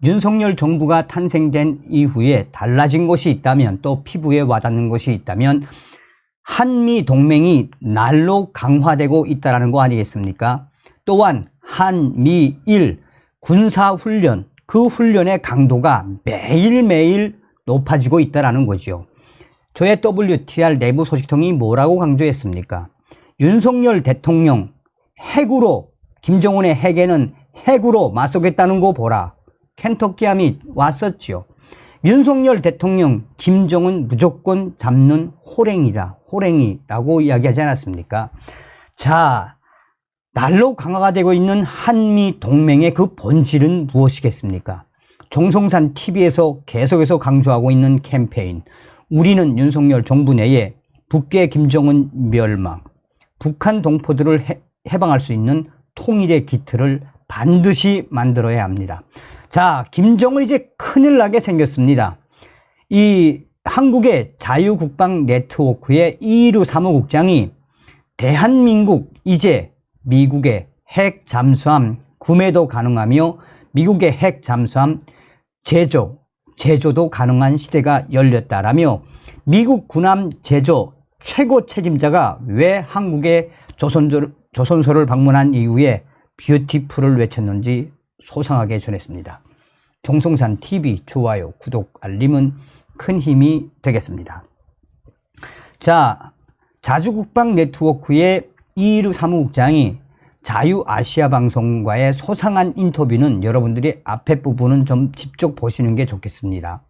윤석열 정부가 탄생된 이후에 달라진 것이 있다면, 또 피부에 와닿는 것이 있다면 한미 동맹이 날로 강화되고 있다는 거 아니겠습니까? 또한 한미일 군사훈련, 그 훈련의 강도가 매일매일 높아지고 있다는 거죠. 저의 WTR 내부 소식통이 뭐라고 강조했습니까? 윤석열 대통령 핵으로, 김정은의 핵에는 핵으로 맞서겠다는 거 보라. 켄터키함이 왔었죠. 윤석열 대통령 김정은 무조건 잡는 호랭이다. 호랭이라고 이야기하지 않았습니까? 자, 날로 강화가 되고 있는 한미 동맹의 그 본질은 무엇이겠습니까? 정성산 TV에서 계속해서 강조하고 있는 캠페인. 우리는 윤석열 정부 내에 북괴 김정은 멸망, 북한 동포들을 해방할 수 있는 통일의 기틀을 반드시 만들어야 합니다. 자, 김정은 이제 큰일 나게 생겼습니다. 이 한국의 자유국방 네트워크의 이일우 사무국장이 대한민국 이제 미국의 핵 잠수함 구매도 가능하며 미국의 핵 잠수함 제조도 가능한 시대가 열렸다라며 미국 군함 제조 최고 책임자가 왜 한국의 조선소를 방문한 이후에 뷰티풀을 외쳤는지 소상하게 전했습니다. 정성산 TV 좋아요, 구독, 알림은 큰 힘이 되겠습니다. 자, 자주국방 네트워크의 이일우 사무국장이 자유아시아 방송과의 소상한 인터뷰는 여러분들이 앞에 부분은 좀 직접 보시는 게 좋겠습니다.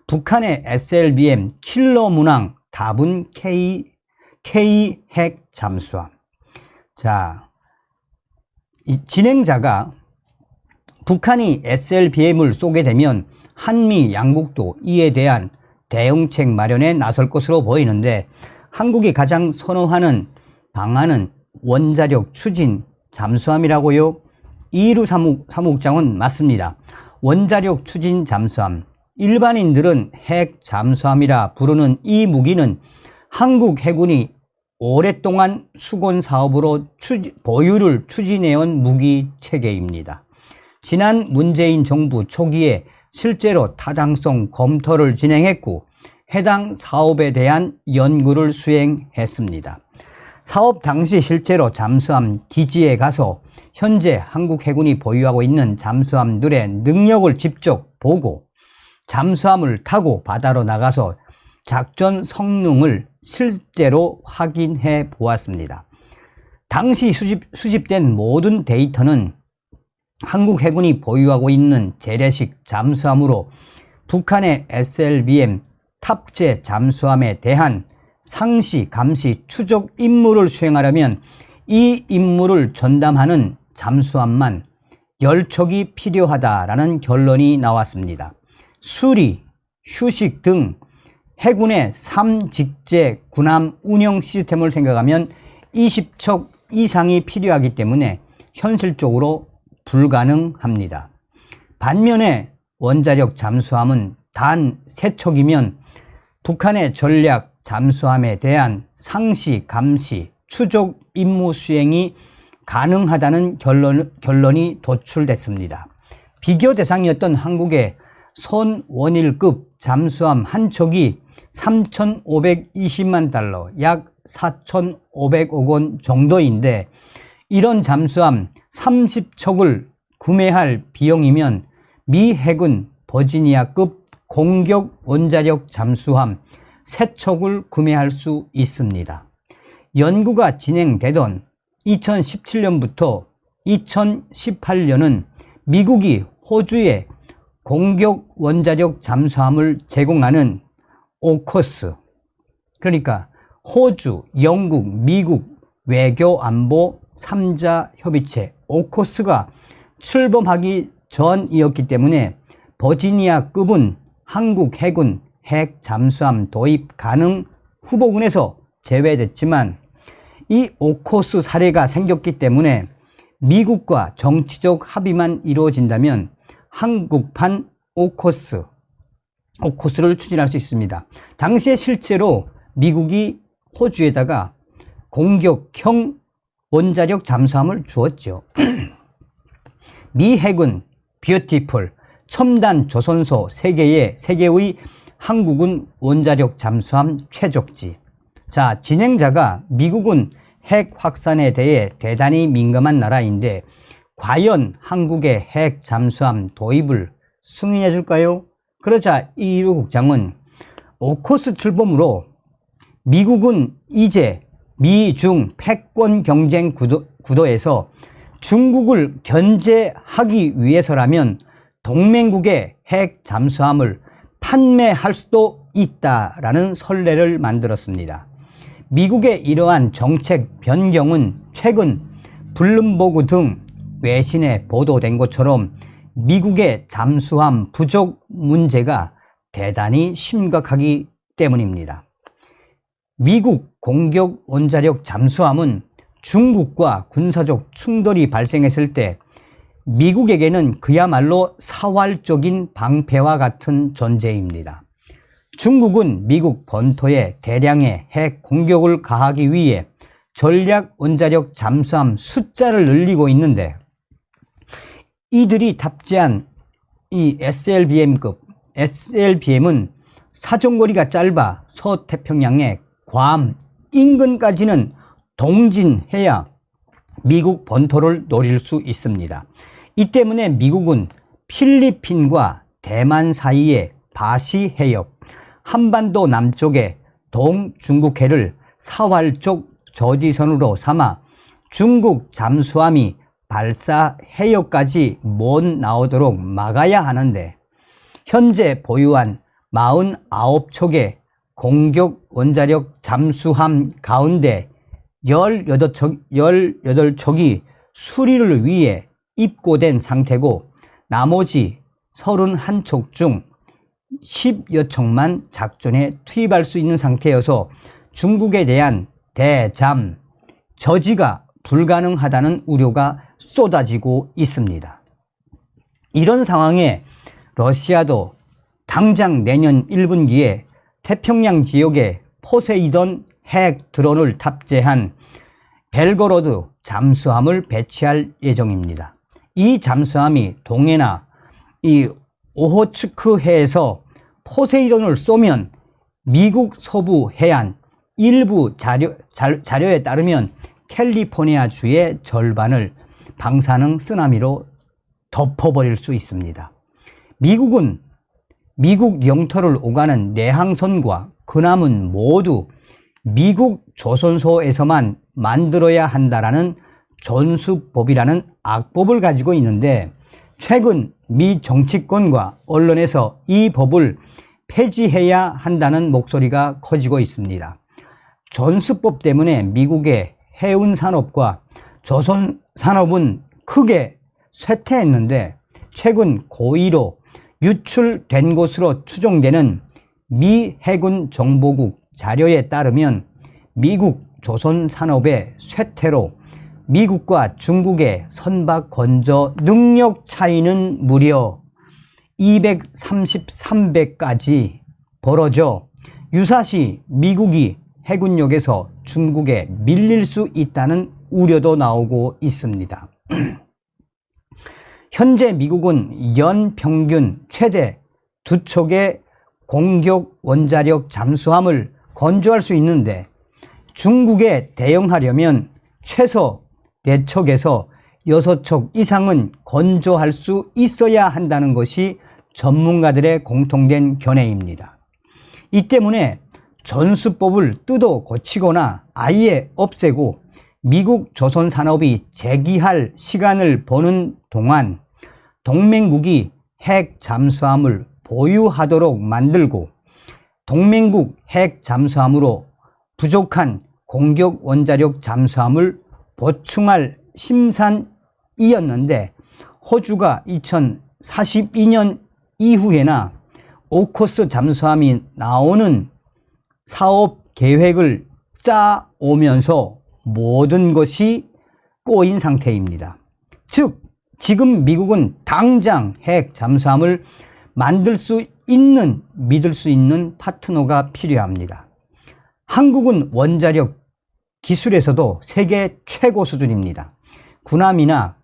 북한의 SLBM 킬러 문항 답은 K 핵 잠수함. 자, 이 진행자가 북한이 SLBM을 쏘게 되면 한미 양국도 이에 대한 대응책 마련에 나설 것으로 보이는데 한국이 가장 선호하는 방안은 원자력 추진 잠수함이라고요? 이일우 사무국장은 맞습니다. 원자력 추진 잠수함. 일반인들은 핵 잠수함이라 부르는 이 무기는 한국 해군이 오랫동안 수건 사업으로 보유를 추진해온 무기 체계입니다. 지난 문재인 정부 초기에 실제로 타당성 검토를 진행했고 해당 사업에 대한 연구를 수행했습니다. 사업 당시 실제로 잠수함 기지에 가서 현재 한국 해군이 보유하고 있는 잠수함들의 능력을 직접 보고 잠수함을 타고 바다로 나가서 작전 성능을 실제로 확인해 보았습니다. 당시 수집된 모든 데이터는 한국 해군이 보유하고 있는 재래식 잠수함으로 북한의 SLBM 탑재 잠수함에 대한 상시, 감시, 추적 임무를 수행하려면 이 임무를 전담하는 잠수함만 10척이 필요하다라는 결론이 나왔습니다. 수리, 휴식 등 해군의 3직제 군함 운영 시스템을 생각하면 20척 이상이 필요하기 때문에 현실적으로 불가능합니다. 반면에 원자력 잠수함은 단 3척이면 북한의 전략 잠수함에 대한 상시, 감시, 추적 임무 수행이 가능하다는 결론이 도출됐습니다. 비교 대상이었던 한국의 손원일급 잠수함 한 척이 3,520만 달러, 약 4,500억 원 정도인데 이런 잠수함 30척을 구매할 비용이면 미 해군 버지니아급 공격 원자력 잠수함 3척을 구매할 수 있습니다. 연구가 진행되던 2017년부터 2018년은 미국이 호주에 공격 원자력 잠수함을 제공하는 오커스, 그러니까 호주, 영국, 미국 외교안보 3자 협의체 오커스가 출범하기 전이었기 때문에 버지니아급은 한국 해군 핵 잠수함 도입 가능 후보군에서 제외됐지만 이 오커스 사례가 생겼기 때문에 미국과 정치적 합의만 이루어진다면 한국판 오커스를 추진할 수 있습니다. 당시에 실제로 미국이 호주에다가 공격형 원자력 잠수함을 주었죠. 미 해군 뷰티풀 첨단 조선소 세계의 한국은 원자력 잠수함 최적지. 자, 진행자가 미국은 핵 확산에 대해 대단히 민감한 나라인데 과연 한국의 핵 잠수함 도입을 승인해 줄까요? 그러자 이일우 국장은 오커스 출범으로 미국은 이제 미중 패권 경쟁 구도에서 중국을 견제하기 위해서라면 동맹국의 핵 잠수함을 판매할 수도 있다라는 선례를 만들었습니다. 미국의 이러한 정책 변경은 최근 블룸버그 등 외신에 보도된 것처럼 미국의 잠수함 부족 문제가 대단히 심각하기 때문입니다. 미국 공격 원자력 잠수함은 중국과 군사적 충돌이 발생했을 때 미국에게는 그야말로 사활적인 방패와 같은 존재입니다. 중국은 미국 본토에 대량의 핵 공격을 가하기 위해 전략 원자력 잠수함 숫자를 늘리고 있는데 이들이 탑재한 이 SLBM은 사정거리가 짧아 서태평양의 괌 인근까지는 동진해야 미국 본토를 노릴 수 있습니다. 이 때문에 미국은 필리핀과 대만 사이의 바시 해협, 한반도 남쪽의 동중국해를 사활적 저지선으로 삼아 중국 잠수함이 발사 해역까지 못 나오도록 막아야 하는데 현재 보유한 49척의 공격 원자력 잠수함 가운데 18척이 수리를 위해 입고된 상태고 나머지 31척 중 10여 척만 작전에 투입할 수 있는 상태여서 중국에 대한 대잠 저지가 불가능하다는 우려가 쏟아지고 있습니다. 이런 상황에 러시아도 당장 내년 1분기에 태평양 지역에 포세이돈 핵 드론을 탑재한 벨고로드 잠수함을 배치할 예정입니다. 이 잠수함이 동해나 이 오호츠크 해에서 포세이돈을 쏘면 미국 서부 해안 일부 자료에 따르면 캘리포니아 주의 절반을 방사능 쓰나미로 덮어버릴 수 있습니다. 미국은 미국 영토를 오가는 내항선과 근함은 모두 미국 조선소에서만 만들어야 한다라는 존수법이라는 악법을 가지고 있는데 최근 미 정치권과 언론에서 이 법을 폐지해야 한다는 목소리가 커지고 있습니다. 존수법 때문에 미국의 해운 산업과 조선 산업은 크게 쇠퇴했는데 최근 고의로 유출된 것으로 추정되는 미 해군 정보국 자료에 따르면 미국 조선 산업의 쇠퇴로 미국과 중국의 선박 건조 능력 차이는 무려 233배까지 벌어져 유사시 미국이 해군력에서 중국에 밀릴 수 있다는 우려도 나오고 있습니다. 현재 미국은 연 평균 최대 2척의 공격 원자력 잠수함을 건조할 수 있는데 중국에 대응하려면 최소 4척에서 6척 이상은 건조할 수 있어야 한다는 것이 전문가들의 공통된 견해입니다. 이 때문에 존수법을 뜯어 고치거나 아예 없애고 미국 조선 산업이 재기할 시간을 보는 동안 동맹국이 핵 잠수함을 보유하도록 만들고 동맹국 핵 잠수함으로 부족한 공격 원자력 잠수함을 보충할 심산이었는데 호주가 2042년 이후에나 오커스 잠수함이 나오는 사업 계획을 짜오면서 모든 것이 꼬인 상태입니다. 즉 지금 미국은 당장 핵 잠수함을 만들 수 있는 믿을 수 있는 파트너가 필요합니다. 한국은 원자력 기술에서도 세계 최고 수준입니다. 군함이나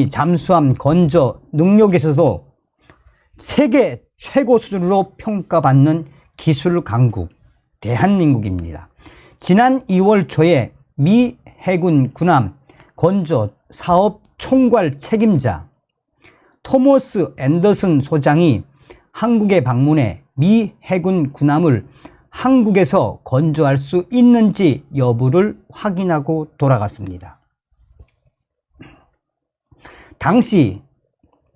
잠수함 건조 능력에서도 세계 최고 수준으로 평가받는 기술 강국 대한민국입니다. 지난 2월 초에 미 해군 군함 건조 사업 총괄 책임자 토머스 앤더슨 소장이 한국에 방문해 미 해군 군함을 한국에서 건조할 수 있는지 여부를 확인하고 돌아갔습니다. 당시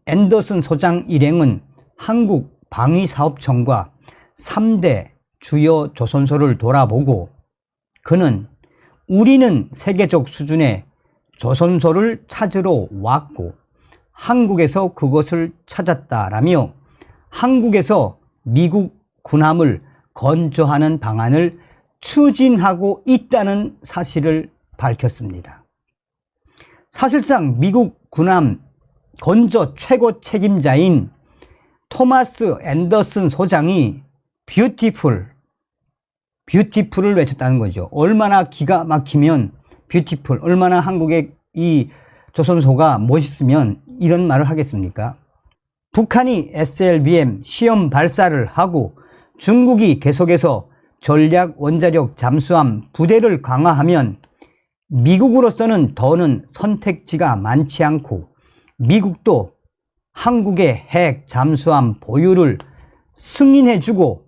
앤더슨 소장 일행은 한국 방위사업청과 3대 주요 조선소를 돌아보고 그는 우리는 세계적 수준의 조선소를 찾으러 왔고 한국에서 그것을 찾았다라며 한국에서 미국 군함을 건조하는 방안을 추진하고 있다는 사실을 밝혔습니다. 사실상 미국 군함 건조 최고 책임자인 토마스 앤더슨 소장이 뷰티풀을 외쳤다는 거죠. 얼마나 기가 막히면 뷰티풀, 얼마나 한국의 이 조선소가 멋있으면 이런 말을 하겠습니까? 북한이 SLBM 시험 발사를 하고 중국이 계속해서 전략 원자력 잠수함 부대를 강화하면 미국으로서는 더는 선택지가 많지 않고 미국도 한국의 핵 잠수함 보유를 승인해주고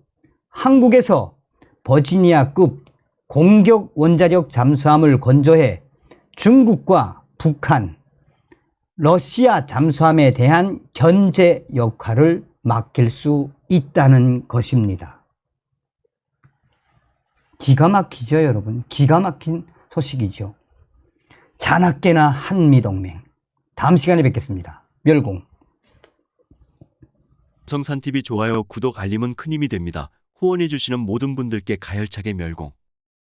한국에서 버지니아급 공격 원자력 잠수함을 건조해 중국과 북한, 러시아 잠수함에 대한 견제 역할을 맡길 수 있다는 것입니다. 기가 막히죠, 여러분. 기가 막힌 소식이죠. 자나깨나 한미동맹. 다음 시간에 뵙겠습니다. 멸공. 성산TV 좋아요, 구독, 알림은 큰 힘이 됩니다. 후원해주시는 모든 분들께 가열차게 멸공.